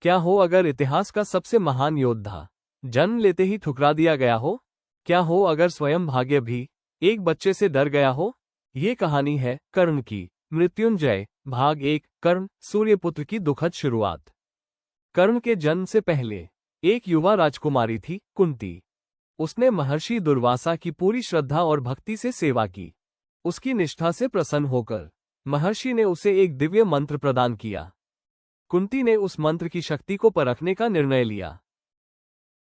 क्या हो अगर इतिहास का सबसे महान योद्धा जन्म लेते ही ठुकरा दिया गया हो? क्या हो अगर स्वयं भाग्य भी एक बच्चे से डर गया हो? ये कहानी है कर्ण की। मृत्युंजय भाग 1। कर्ण, सूर्यपुत्र की दुखद शुरुआत। कर्ण के जन्म से पहले एक युवा राजकुमारी थी, कुंती। उसने महर्षि दुर्वासा की पूरी श्रद्धा और भक्ति से सेवा की। उसकी निष्ठा से प्रसन्न होकर महर्षि ने उसे एक दिव्य मंत्र प्रदान किया। कुंती ने उस मंत्र की शक्ति को परखने का निर्णय लिया।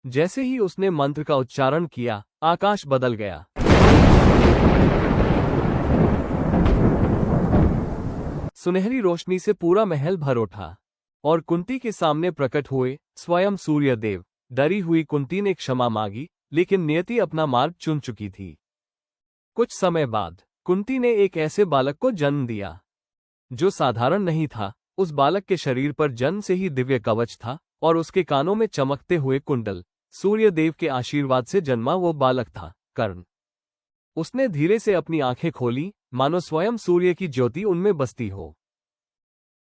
जैसे ही उसने मंत्र का उच्चारण किया, आकाश बदल गया। सुनहरी रोशनी से पूरा महल भर उठा और कुंती के सामने प्रकट हुए स्वयं सूर्यदेव। डरी हुई कुंती ने क्षमा मांगी, लेकिन नियति अपना मार्ग चुन चुकी थी। कुछ समय बाद कुंती ने एक ऐसे बालक को जन्म दिया जो साधारण नहीं था। उस बालक के शरीर पर जन्म से ही दिव्य कवच था और उसके कानों में चमकते हुए कुंडल। सूर्यदेव के आशीर्वाद से जन्मा वो बालक था कर्ण। उसने धीरे से अपनी आंखें खोली, मानो स्वयं सूर्य की ज्योति उनमें बसती हो।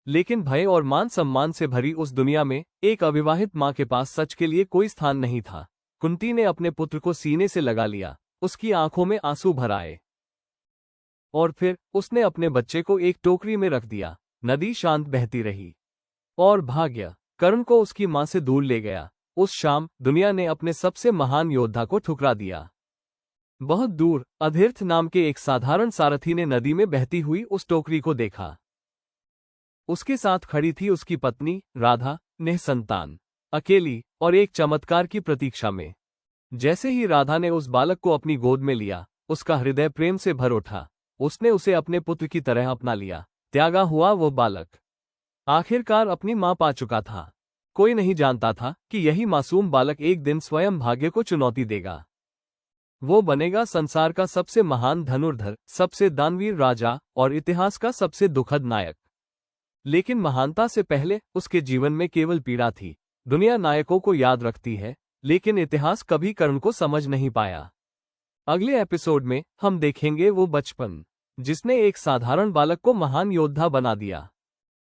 लेकिन भय और मान सम्मान से भरी उस दुनिया में एक अविवाहित मां के पास सच के लिए कोई स्थान नहीं था। कुंती ने अपने पुत्र को सीने से लगा लिया, उसकी आंखों में आंसू भर आए और फिर उसने अपने बच्चे को एक टोकरी में रख दिया। नदी शांत बहती रही और भाग्य कर्ण को उसकी मां से दूर ले गया। उस शाम दुनिया ने अपने सबसे महान योद्धा को ठुकरा दिया। बहुत दूर अधीर्थ नाम के एक साधारण सारथी ने नदी में बहती हुई उस टोकरी को देखा। उसके साथ खड़ी थी उसकी पत्नी राधा, निःसंतान, अकेली और एक चमत्कार की प्रतीक्षा में। जैसे ही राधा ने उस बालक को अपनी गोद में लिया, उसका हृदय प्रेम से भर उठा। उसने उसे अपने पुत्र की तरह अपना लिया। त्यागा हुआ वो बालक आखिरकार अपनी मां पा चुका था। कोई नहीं जानता था कि यही मासूम बालक एक दिन स्वयं भाग्य को चुनौती देगा। वो बनेगा संसार का सबसे महान धनुर्धर, सबसे दानवीर राजा और इतिहास का सबसे दुखद नायक। लेकिन महानता से पहले उसके जीवन में केवल पीड़ा थी। दुनिया नायकों को याद रखती है, लेकिन इतिहास कभी कर्ण को समझ नहीं पाया। अगले एपिसोड में हम देखेंगे वो बचपन जिसने एक साधारण बालक को महान योद्धा बना दिया।